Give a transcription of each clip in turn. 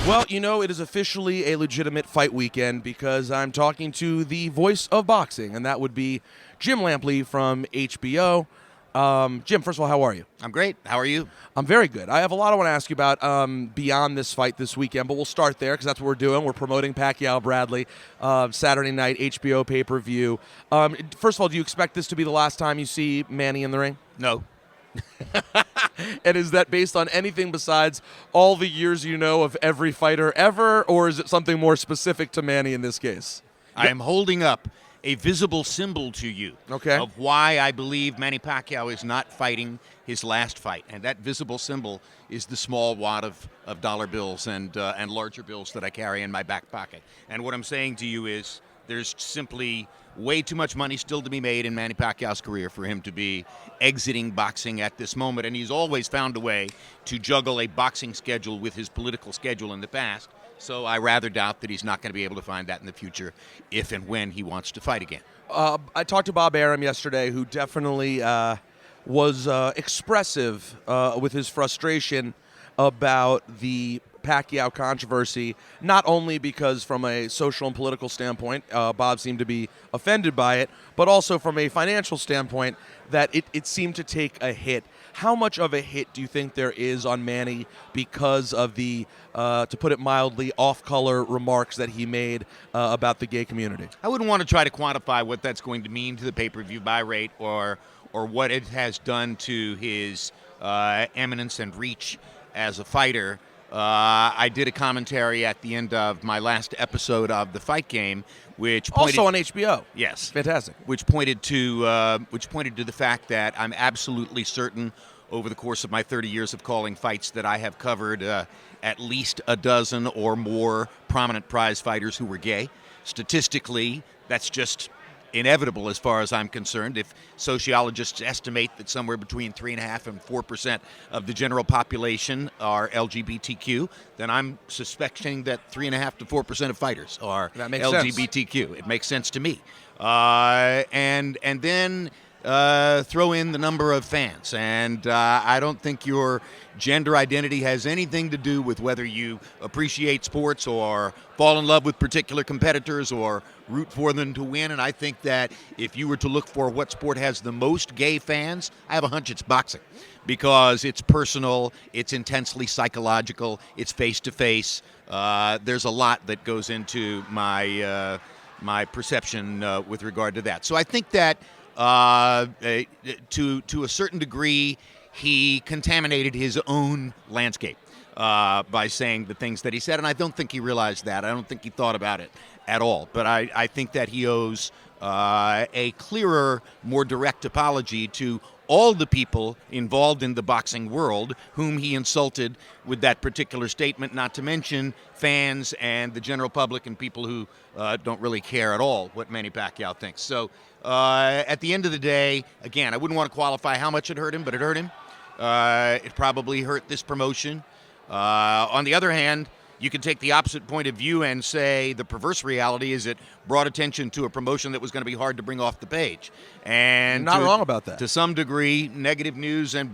Well, it is officially a legitimate fight weekend because I'm talking to the voice of boxing, and that would be Jim Lampley from HBO. Jim, first of all, how are you? I'm great. How are you? I'm very good. I have a lot I want to ask you about beyond this fight this weekend, but we'll start there because that's what we're doing. We're promoting Pacquiao-Bradley, Saturday night, HBO pay-per-view. First of all, do you expect this to be the last time you see Manny in the ring? No. And is that based on anything besides all the years you know of every fighter ever, or is it something more specific to Manny in this case? I am holding up a visible symbol to you of why I believe Manny Pacquiao is not fighting his last fight. And that visible symbol is the small wad of dollar bills and larger bills that I carry in my back pocket. And what I'm saying to you is there's simply way too much money still to be made in Manny Pacquiao's career for him to be exiting boxing at this moment. And he's always found a way to juggle a boxing schedule with his political schedule in the past. So I rather doubt that he's not going to be able to find that in the future if and when he wants to fight again. I talked to Bob Arum yesterday, who definitely was expressive with his frustration about the Pacquiao controversy, not only because from a social and political standpoint, Bob seemed to be offended by it, but also from a financial standpoint that it seemed to take a hit. How much of a hit do you think there is on Manny because of the, to put it mildly, off-color remarks that he made about the gay community? I wouldn't want to try to quantify what that's going to mean to the pay-per-view buy rate or what it has done to his eminence and reach as a fighter. I did a commentary at the end of my last episode of The Fight Game, which pointed, also on HBO. Yes, fantastic. Which pointed to the fact that I'm absolutely certain, over the course of my 30 years of calling fights, that I have covered at least a dozen or more prominent prize fighters who were gay. Statistically, that's just inevitable as far as I'm concerned. If sociologists estimate that somewhere between 3.5% and 4% of the general population are LGBTQ, then I'm suspecting that 3.5% to 4% of fighters are LGBTQ. Sense. It makes sense to me. And then throw in the number of fans. And I don't think your gender identity has anything to do with whether you appreciate sports or fall in love with particular competitors or root for them to win. And I think that if you were to look for what sport has the most gay fans, I have a hunch it's boxing, because it's personal, it's intensely psychological, it's face-to-face. There's a lot that goes into my perception with regard to that. So I think that to a certain degree, he contaminated his own landscape by saying the things that he said, and I don't think he realized that. I don't think he thought about it at all. But I think that he owes a clearer, more direct apology to all the people involved in the boxing world whom he insulted with that particular statement, not to mention fans and the general public and people who don't really care at all what Manny Pacquiao thinks. So at the end of the day, again, I wouldn't want to qualify how much it hurt him, but it hurt him. It probably hurt this promotion. On the other hand, you can take the opposite point of view and say the perverse reality is it brought attention to a promotion that was going to be hard to bring off the page. And not wrong about that. To some degree, negative news and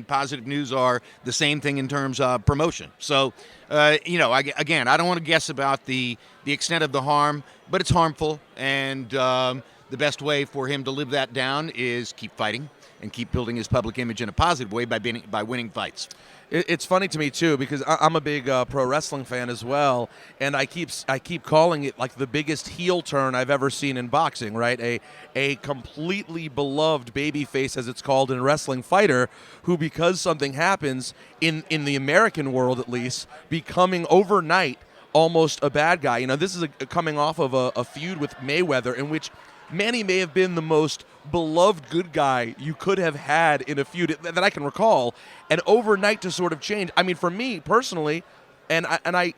positive news are the same thing in terms of promotion. So, I don't want to guess about the extent of the harm, but it's harmful. And the best way for him to live that down is keep fighting and keep building his public image in a positive way by winning fights. It's funny to me too, because I'm a big pro wrestling fan as well, and I keep calling it like the biggest heel turn I've ever seen in boxing. Right, a completely beloved babyface, as it's called in wrestling, fighter who, because something happens in the American world at least, becoming overnight almost a bad guy. This is coming off of a feud with Mayweather in which Manny may have been the most beloved good guy you could have had in a feud that I can recall, and overnight to sort of change. I mean, for me personally, and I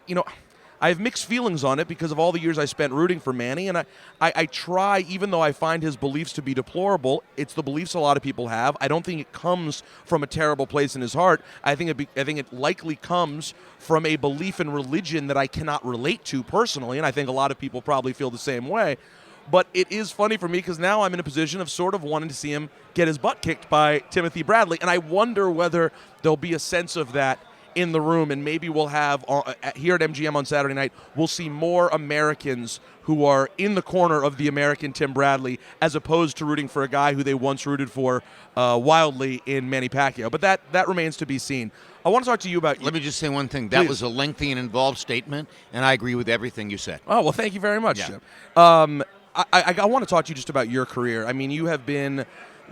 have mixed feelings on it because of all the years I spent rooting for Manny, and I try, even though I find his beliefs to be deplorable, it's the beliefs a lot of people have. I don't think it comes from a terrible place in his heart. I think it likely comes from a belief in religion that I cannot relate to personally, and I think a lot of people probably feel the same way. But it is funny for me because now I'm in a position of sort of wanting to see him get his butt kicked by Timothy Bradley, and I wonder whether there'll be a sense of that in the room, and maybe we'll have here at MGM on Saturday night, we'll see more Americans who are in the corner of the American Tim Bradley, as opposed to rooting for a guy who they once rooted for wildly in Manny Pacquiao. But that remains to be seen. I want to talk to you about... Let me just say one thing. That was a lengthy and involved statement, and I agree with everything you said. Oh, well, thank you very much, Jim. I want to talk to you just about your career. I mean, you have been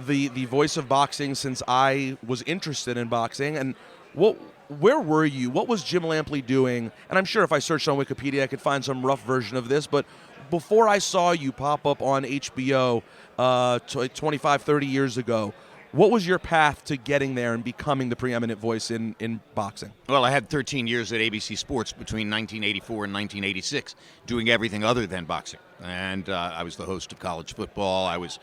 the voice of boxing since I was interested in boxing. And where were you? What was Jim Lampley doing? And I'm sure if I searched on Wikipedia, I could find some rough version of this. But before I saw you pop up on HBO 25, 30 years ago, what was your path to getting there and becoming the preeminent voice in boxing? Well, I had 13 years at ABC Sports between 1984 and 1986, doing everything other than boxing. And I was the host of college football. I was,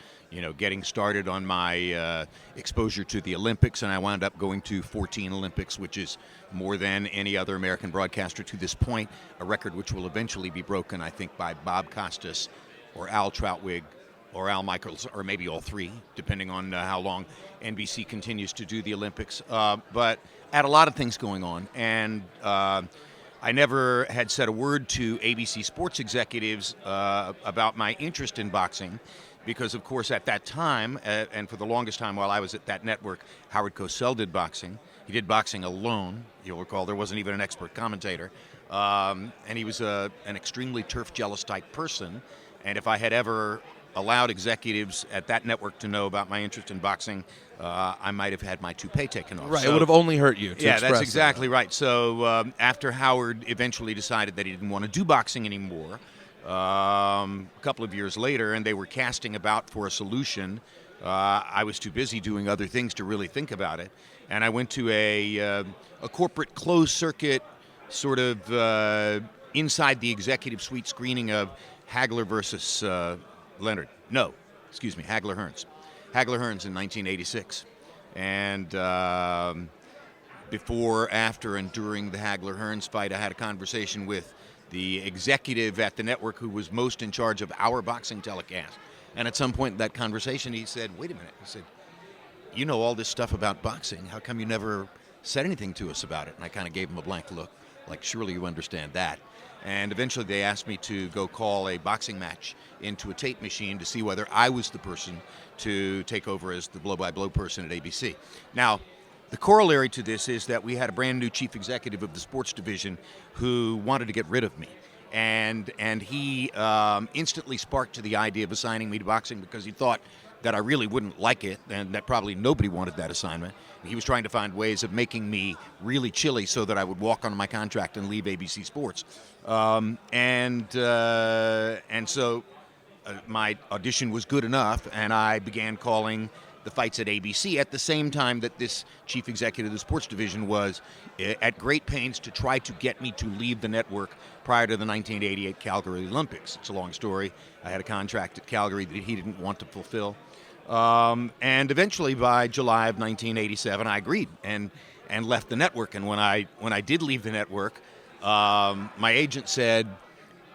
getting started on my exposure to the Olympics, and I wound up going to 14 Olympics, which is more than any other American broadcaster to this point, a record which will eventually be broken, I think, by Bob Costas or Al Troutwig or Al Michaels, or maybe all three, depending on how long NBC continues to do the Olympics. But I had a lot of things going on, and I never had said a word to ABC Sports executives about my interest in boxing, because, of course, at that time, and for the longest time while I was at that network, Howard Cosell did boxing. He did boxing alone. You'll recall there wasn't even an expert commentator. And he was an extremely turf-jealous type person. And if I had ever allowed executives at that network to know about my interest in boxing, I might have had my toupee taken off. Right, so, it would have only hurt you to Yeah, express that's exactly that. Right. So after Howard eventually decided that he didn't want to do boxing anymore, a couple of years later, and they were casting about for a solution, I was too busy doing other things to really think about it. And I went to a corporate closed-circuit sort of inside the executive suite screening of Hagler versus Leonard. No, excuse me, Hagler Hearns. Hagler Hearns in 1986. And before, after, and during the Hagler Hearns fight, I had a conversation with the executive at the network who was most in charge of our boxing telecast. And at some point in that conversation, he said, wait a minute. He said, you know all this stuff about boxing. How come you never said anything to us about it? And I kind of gave him a blank look, like, surely you understand that. And eventually they asked me to go call a boxing match into a tape machine to see whether I was the person to take over as the blow-by-blow person at ABC. Now, the corollary to this is that we had a brand new chief executive of the sports division who wanted to get rid of me. And he instantly sparked to the idea of assigning me to boxing because he thought that I really wouldn't like it and that probably nobody wanted that assignment. He was trying to find ways of making me really chilly so that I would walk on my contract and leave ABC Sports. And so my audition was good enough, and I began calling the fights at ABC at the same time that this chief executive of the sports division was at great pains to try to get me to leave the network prior to the 1988 Calgary Olympics. It's a long story. I had a contract at Calgary that he didn't want to fulfill. And eventually by July of 1987, I agreed and left the network. And when I did leave the network, my agent said,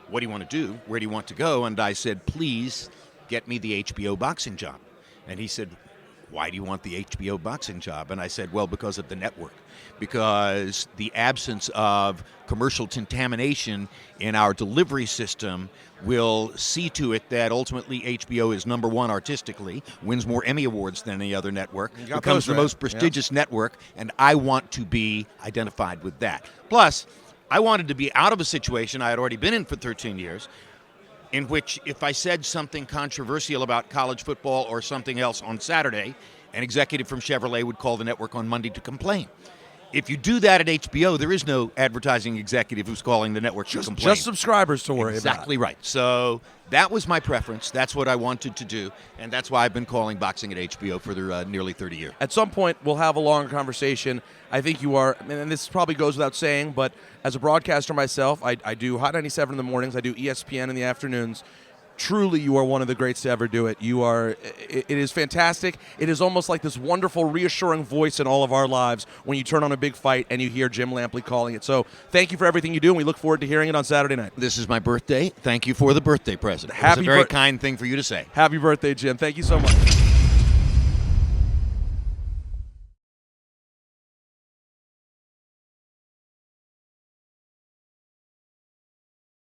what do you want to do? Where do you want to go? And I said, please get me the HBO boxing job. And he said, why do you want the HBO boxing job? And I said, well, because of the network. Because the absence of commercial contamination in our delivery system will see to it that ultimately HBO is number one artistically, wins more Emmy Awards than any other network, becomes the most prestigious network, and I want to be identified with that. Plus, I wanted to be out of a situation I had already been in for 13 years, in which if I said something controversial about college football or something else on Saturday, an executive from Chevrolet would call the network on Monday to complain. If you do that at HBO, there is no advertising executive who's calling the network to complain. Just subscribers to worry about. Exactly right. So that was my preference. That's what I wanted to do, and that's why I've been calling boxing at HBO for nearly 30 years. At some point, we'll have a longer conversation. I think you are, and this probably goes without saying, but as a broadcaster myself, I do Hot 97 in the mornings, I do ESPN in the afternoons. Truly, you are one of the greats to ever do it. It is fantastic. It is almost like this wonderful, reassuring voice in all of our lives when you turn on a big fight and you hear Jim Lampley calling it. So thank you for everything you do, and we look forward to hearing it on Saturday night. This is my birthday. Thank you for the birthday present. It's a very kind thing for you to say. Happy birthday, Jim. Thank you so much.